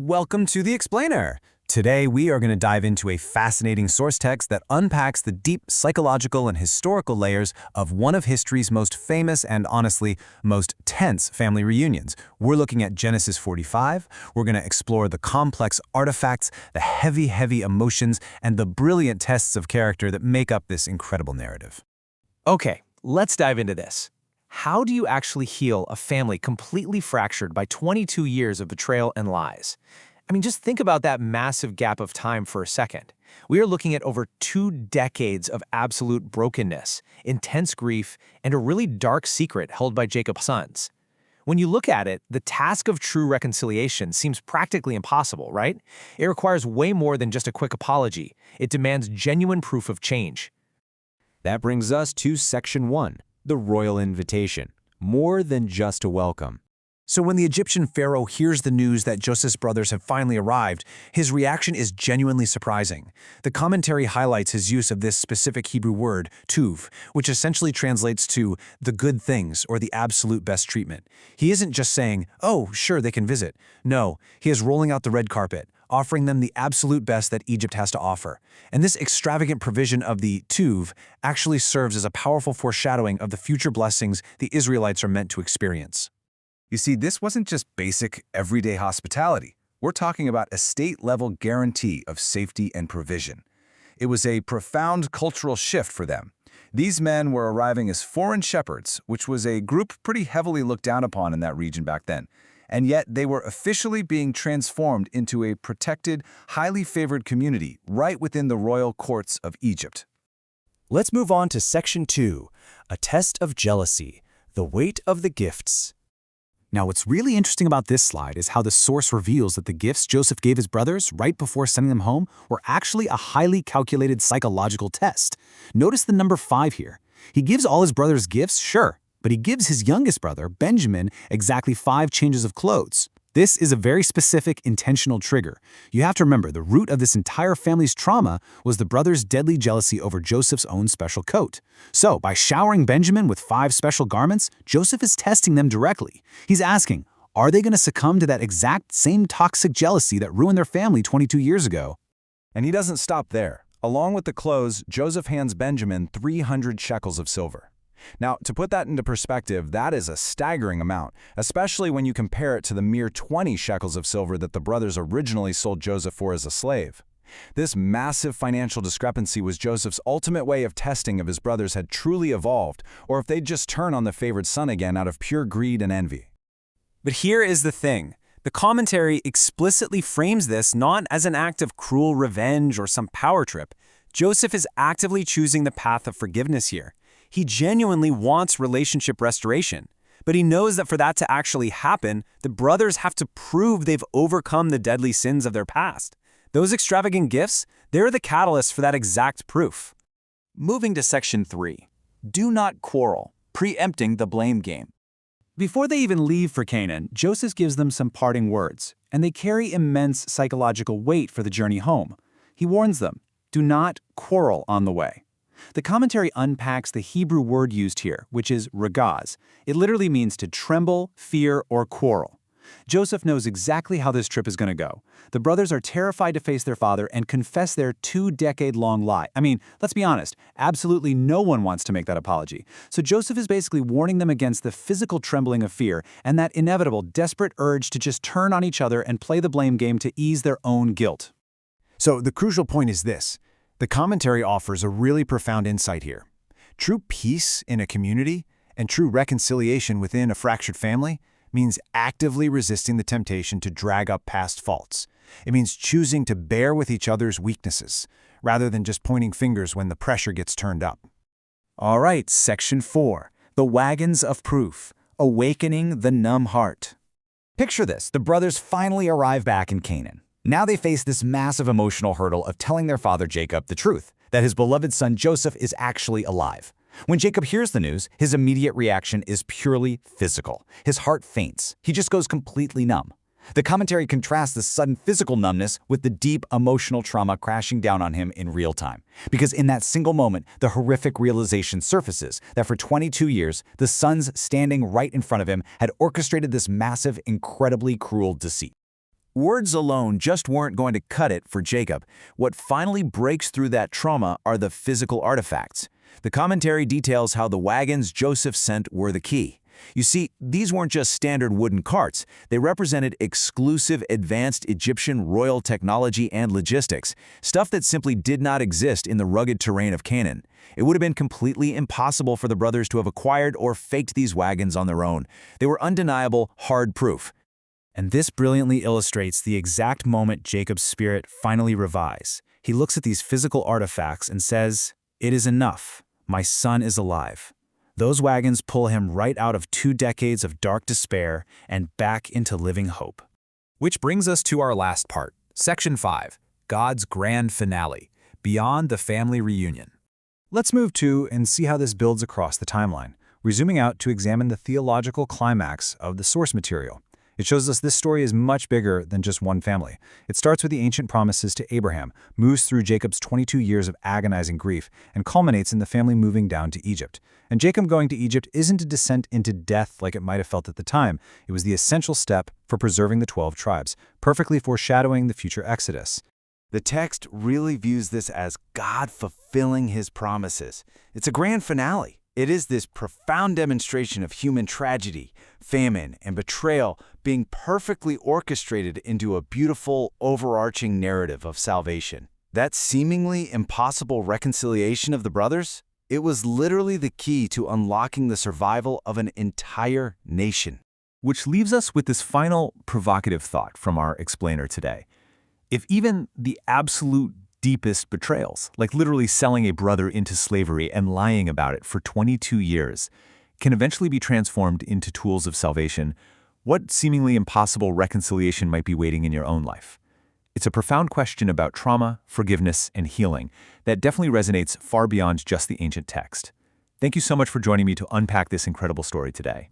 Welcome to The Explainer. Today we are going to dive into a fascinating source text that unpacks the deep psychological and historical layers of one of history's most famous and honestly most tense family reunions. We're looking at Genesis 45. We're going to explore the complex artifacts, the heavy emotions, and the brilliant tests of character that make up this incredible narrative. Okay, let's dive into this. How do you actually heal a family completely fractured by 22 years of betrayal and lies? Just think about that massive gap of time for a second. We are looking at over 2 decades of absolute brokenness, intense grief, and a really dark secret held by Jacob's sons. When you look at it, the task of true reconciliation seems practically impossible, right? It requires way more than just a quick apology. It demands genuine proof of change. That brings us to Section 1, the royal invitation. More than just a welcome. So when the Egyptian pharaoh hears the news that Joseph's brothers have finally arrived, his reaction is genuinely surprising. The commentary highlights his use of this specific Hebrew word, tuv, which essentially translates to the good things or the absolute best treatment. He isn't just saying, oh, sure, they can visit. No, he is rolling out the red carpet, offering them the absolute best that Egypt has to offer. And this extravagant provision of the tuv actually serves as a powerful foreshadowing of the future blessings the Israelites are meant to experience. You see, this wasn't just basic, everyday hospitality. We're talking about a state-level guarantee of safety and provision. It was a profound cultural shift for them. These men were arriving as foreign shepherds, which was a group pretty heavily looked down upon in that region back then. And yet they were officially being transformed into a protected, highly favored community right within the royal courts of Egypt. Let's move on to Section 2, a test of jealousy, the weight of the gifts. Now, what's really interesting about this slide is how the source reveals that the gifts Joseph gave his brothers right before sending them home were actually a highly calculated psychological test. Notice the number 5 here. He gives all his brothers gifts, sure, but he gives his youngest brother, Benjamin, exactly 5 changes of clothes. This is a very specific, intentional trigger. You have to remember, the root of this entire family's trauma was the brothers' deadly jealousy over Joseph's own special coat. So, by showering Benjamin with 5 special garments, Joseph is testing them directly. He's asking, are they going to succumb to that exact same toxic jealousy that ruined their family 22 years ago? And he doesn't stop there. Along with the clothes, Joseph hands Benjamin 300 shekels of silver. Now, to put that into perspective, that is a staggering amount, especially when you compare it to the mere 20 shekels of silver that the brothers originally sold Joseph for as a slave. This massive financial discrepancy was Joseph's ultimate way of testing if his brothers had truly evolved, or if they'd just turn on the favored son again out of pure greed and envy. But here is the thing. The commentary explicitly frames this not as an act of cruel revenge or some power trip. Joseph is actively choosing the path of forgiveness here. He genuinely wants relationship restoration, but he knows that for that to actually happen, the brothers have to prove they've overcome the deadly sins of their past. Those extravagant gifts, they're the catalyst for that exact proof. Moving to Section 3. Do not quarrel, preempting the blame game. Before they even leave for Canaan, Joseph gives them some parting words, and they carry immense psychological weight for the journey home. He warns them, do not quarrel on the way. The commentary unpacks the Hebrew word used here, which is ragaz. It literally means to tremble, fear, or quarrel. Joseph knows exactly how this trip is going to go. The brothers are terrified to face their father and confess their 2-decade-long lie. Let's be honest, absolutely no one wants to make that apology. So Joseph is basically warning them against the physical trembling of fear and that inevitable, desperate urge to just turn on each other and play the blame game to ease their own guilt. So the crucial point is this. The commentary offers a really profound insight here. True peace in a community and true reconciliation within a fractured family means actively resisting the temptation to drag up past faults. It means choosing to bear with each other's weaknesses, rather than just pointing fingers when the pressure gets turned up. All right, Section 4. The wagons of proof, awakening the numb heart. Picture this, the brothers finally arrive back in Canaan. Now they face this massive emotional hurdle of telling their father Jacob the truth, that his beloved son Joseph is actually alive. When Jacob hears the news, his immediate reaction is purely physical. His heart faints. He just goes completely numb. The commentary contrasts this sudden physical numbness with the deep emotional trauma crashing down on him in real time. Because in that single moment, the horrific realization surfaces that for 22 years, the sons standing right in front of him had orchestrated this massive, incredibly cruel deceit. Words alone just weren't going to cut it for Jacob. What finally breaks through that trauma are the physical artifacts. The commentary details how the wagons Joseph sent were the key. You see, these weren't just standard wooden carts. They represented exclusive advanced Egyptian royal technology and logistics, stuff that simply did not exist in the rugged terrain of Canaan. It would have been completely impossible for the brothers to have acquired or faked these wagons on their own. They were undeniable, hard proof. And this brilliantly illustrates the exact moment Jacob's spirit finally revives. He looks at these physical artifacts and says, "It is enough. My son is alive." Those wagons pull him right out of 2 decades of dark despair and back into living hope. Which brings us to our last part, Section 5, God's grand finale, Beyond the Family Reunion. Let's move to and see how this builds across the timeline. We're zooming out to examine the theological climax of the source material. It shows us this story is much bigger than just one family. It starts with the ancient promises to Abraham, moves through Jacob's 22 years of agonizing grief, and culminates in the family moving down to Egypt. And Jacob going to Egypt isn't a descent into death like it might have felt at the time. It was the essential step for preserving the 12 tribes, perfectly foreshadowing the future Exodus. The text really views this as God fulfilling his promises. It's a grand finale. It is this profound demonstration of human tragedy, famine, and betrayal being perfectly orchestrated into a beautiful, overarching narrative of salvation. That seemingly impossible reconciliation of the brothers, it was literally the key to unlocking the survival of an entire nation. Which leaves us with this final provocative thought from our explainer today. If even the absolute deepest betrayals, like literally selling a brother into slavery and lying about it for 22 years, can eventually be transformed into tools of salvation, what seemingly impossible reconciliation might be waiting in your own life? It's a profound question about trauma, forgiveness, and healing that definitely resonates far beyond just the ancient text. Thank you so much for joining me to unpack this incredible story today.